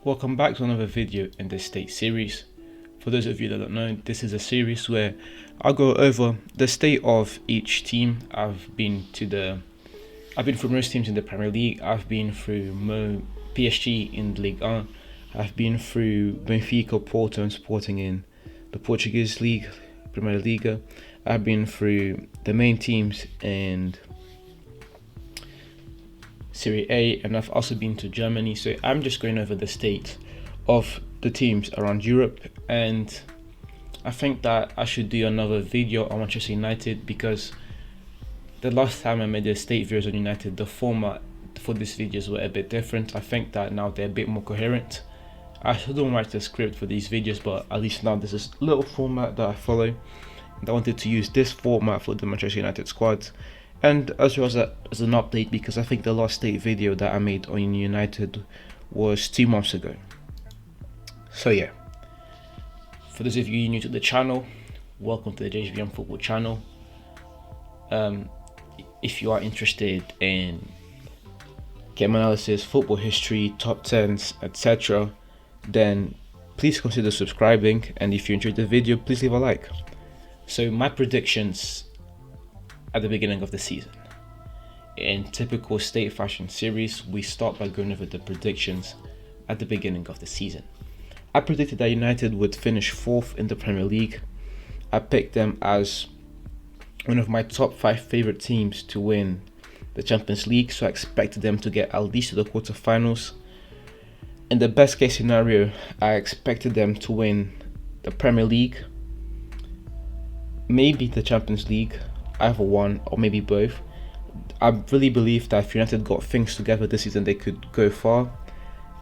Welcome back to another video in this state series. For those of you that don't know, this is a series where I'll go over the state of each team. I've been through most teams in the Premier League. I've been through PSG in Ligue 1. I've been through Benfica, Porto and Sporting in the Portuguese League, Primeira Liga. I've been through the main teams in Serie A, and I've also been to Germany. So I'm just going over the state of the teams around Europe, and I think that I should do another video on Manchester United because the last time I made the state videos on United, the format for these videos were a bit different. I think that now they're a bit more coherent. I still don't write the script for these videos, but at least now there's this little format that I follow, and I wanted to use this format for the Manchester United squad. And as well as an update, because I think the last state video that I made on United was 2 months ago. So yeah, for those of you new to the channel, welcome to the JVM Football channel. If you are interested in game analysis, football history, top 10s, etc., then please consider subscribing, and if you enjoyed the video, please leave a like. So my predictions at the beginning of the season. In typical state fashion series, we start by going over the predictions at the beginning of the season. I predicted that United would finish 4th in the Premier League. I picked them as one of my top 5 favorite teams to win the Champions League, so I expected them to get at least to the quarterfinals. In the best case scenario, I expected them to win the Premier League, maybe the Champions League, either one or maybe both. I really believe that if United got things together this season, they could go far.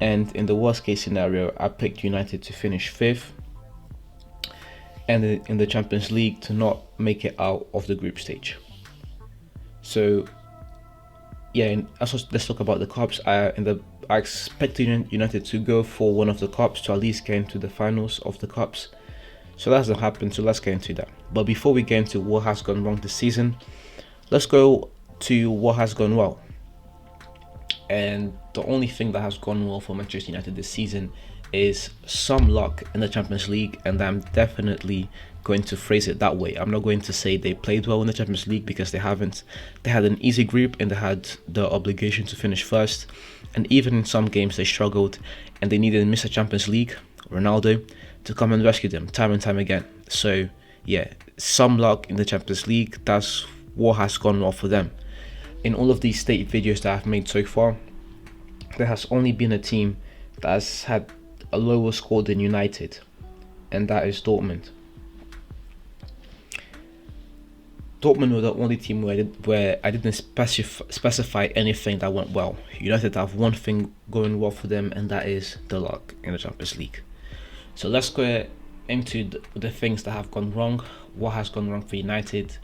And in the worst case scenario, I picked United to finish 5th, and in the Champions League to not make it out of the group stage. So yeah, let's talk about the cups. I expected United to go for one of the cups, to at least get into the finals of the cups. So that hasn't happened, so let's get into that. But before we get into what has gone wrong this season, let's go to what has gone well. And the only thing that has gone well for Manchester United this season is some luck in the Champions League, and I'm definitely going to phrase it that way. I'm not going to say they played well in the Champions League, because they haven't. They had an easy group and they had the obligation to finish first, and even in some games they struggled and they needed Mr. Champions League, Ronaldo, to come and rescue them time and time again. So yeah, some luck in the Champions League. That's what has gone well for them. In all of these state videos that I've made so far, there has only been a team that has had a lower score than United, and that is Dortmund. Dortmund were the only team where I didn't specify anything that went well. United have one thing going well for them, and that is the luck in the Champions League. So let's go into the things that have gone wrong, what has gone wrong for United,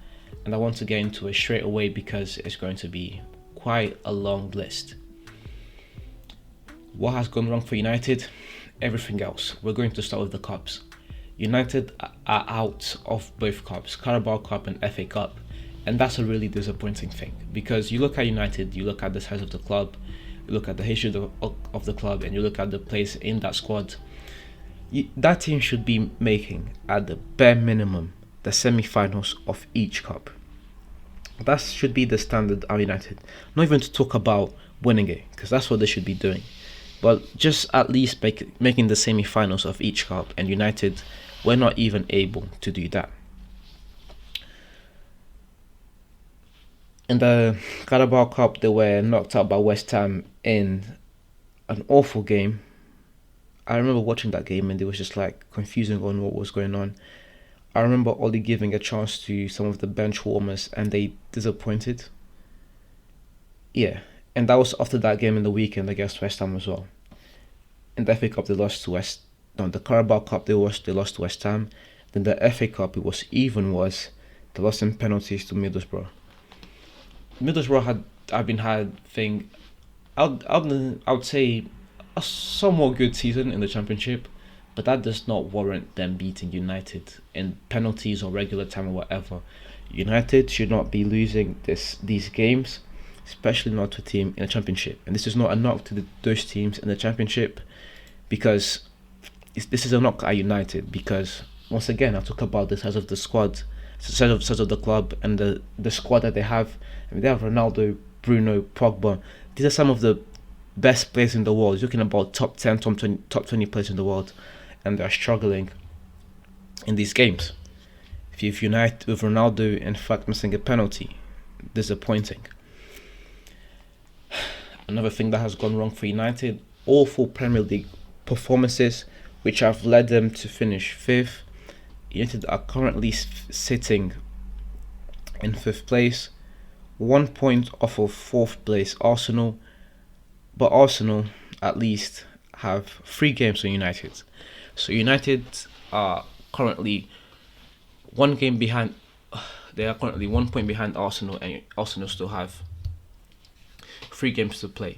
and I want to get into it straight away because it's going to be quite a long list. What has gone wrong for United? Everything else. We're going to start with the cups. United are out of both cups, Carabao Cup and FA Cup, and that's a really disappointing thing, because you look at United, you look at the size of the club, you look at the history of the club, and you look at the players in that squad. That team should be making, at the bare minimum, the semi-finals of each cup. That should be the standard of United. Not even to talk about winning it, because that's what they should be doing, but just at least making the semi-finals of each cup, and United were not even able to do that. In the Carabao Cup, they were knocked out by West Ham in an awful game. I remember watching that game and it was just like confusing on what was going on. I remember Oli giving a chance to some of the bench warmers and they disappointed. Yeah, and that was after that game in the weekend against West Ham as well. In the FA Cup they lost to the Carabao Cup they lost to West Ham. Then the FA Cup, it was even worse. They lost in penalties to Middlesbrough. Middlesbrough I would say a somewhat good season in the Championship, but that does not warrant them beating United in penalties or regular time or whatever. United should not be losing these games, especially not to a team in the Championship. And this is not a knock to those teams in the Championship. because this is a knock at United, because once again I talk about the size of the squad, size of the club, and the squad that they have. I mean, they have Ronaldo, Bruno, Pogba. These are some of the best players in the world. You're talking about top 10, top 20 players in the world, and they're struggling in these games. If you unite with Ronaldo, in fact, missing a penalty, disappointing. Another thing that has gone wrong for United: awful Premier League performances, which have led them to finish 5th. United are currently sitting in 5th place, 1 point off of 4th place Arsenal, but Arsenal at least have 3 games on United. So United are currently 1 game behind. They are currently 1 point behind Arsenal, and Arsenal still have 3 games to play.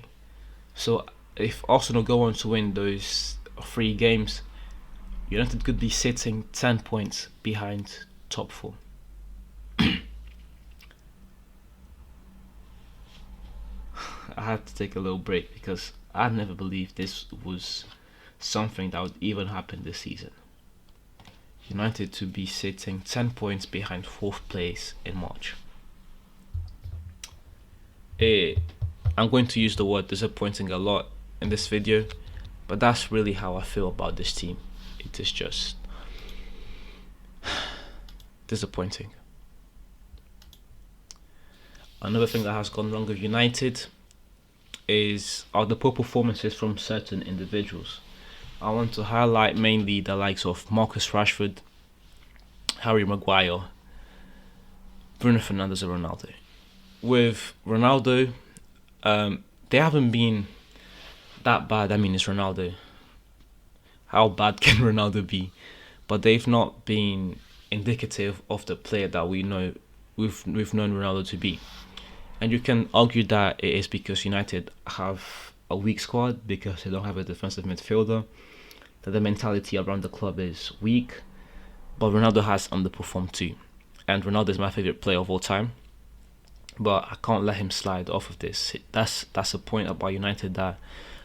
So if Arsenal go on to win those 3 games, United could be sitting 10 points behind top 4. I had to take a little break because I never believed this was something that would even happen this season. United to be sitting 10 points behind 4th place in March. I'm going to use the word disappointing a lot in this video, but that's really how I feel about this team. It is just disappointing. Another thing that has gone wrong with United are the poor performances from certain individuals. I want to highlight mainly the likes of Marcus Rashford, Harry Maguire, Bruno Fernandes and Ronaldo. With Ronaldo, they haven't been that bad. I mean, it's Ronaldo. How bad can Ronaldo be? But they've not been indicative of the player that we've known Ronaldo to be. And you can argue that it is because United have a weak squad, because they don't have a defensive midfielder, that the mentality around the club is weak. But Ronaldo has underperformed too. And Ronaldo is my favourite player of all time. But I can't let him slide off of this. That's a point about United that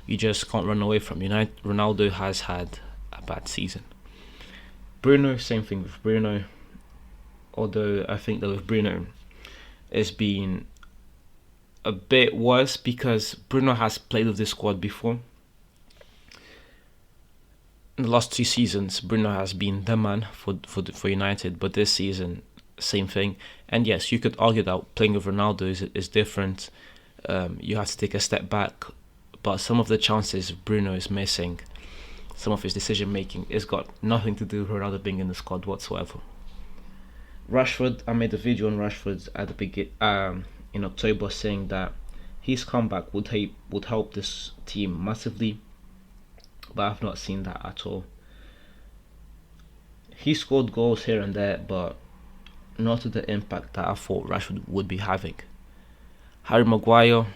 you just can't run away from. Ronaldo has had a bad season. Bruno, same thing with Bruno. Although I think that with Bruno, it's been a bit worse because Bruno has played with this squad before. In the last 2 seasons, Bruno has been the man for United, but this season, same thing. And yes, you could argue that playing with Ronaldo is different. You have to take a step back, but some of the chances Bruno is missing, some of his decision making, it's got nothing to do with Ronaldo being in the squad whatsoever. Rashford, I made a video on Rashford at the in October, saying that his comeback would help this team massively, but I've not seen that at all. He scored goals here and there, but not to the impact that I thought Rashford would be having. Harry Maguire,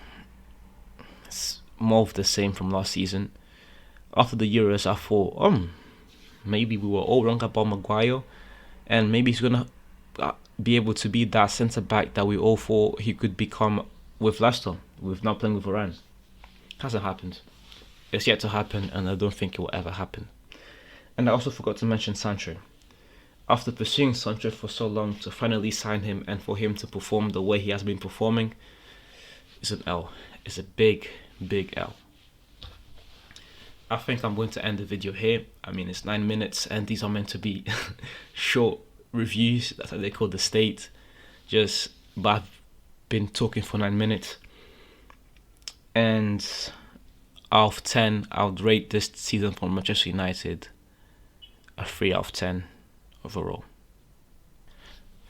it's more of the same from last season. After the Euros, I thought, maybe we were all wrong about Maguire, and maybe he's gonna be able to be that centre back that we all thought he could become with Leicester, with not playing with Varane. Hasn't happened. It's yet to happen, and I don't think it will ever happen. And I also forgot to mention Sancho. After pursuing Sancho for so long, to finally sign him and for him to perform the way he has been performing is an L. It's a big, big L. I think I'm going to end the video here. I mean, it's 9 minutes, and these are meant to be short reviews. That's what they call the state. But I've been talking for 9 minutes. And out of 10, I would rate this season for Manchester United a 3 out of 10 overall.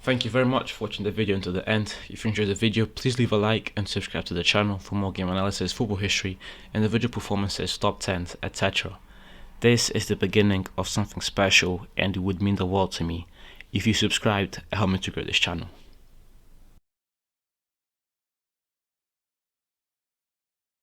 Thank you very much for watching the video until the end. If you enjoyed the video, please leave a like and subscribe to the channel for more game analysis, football history, individual performances, top 10s, etc. This is the beginning of something special, and it would mean the world to me if you subscribed and help me to grow this channel.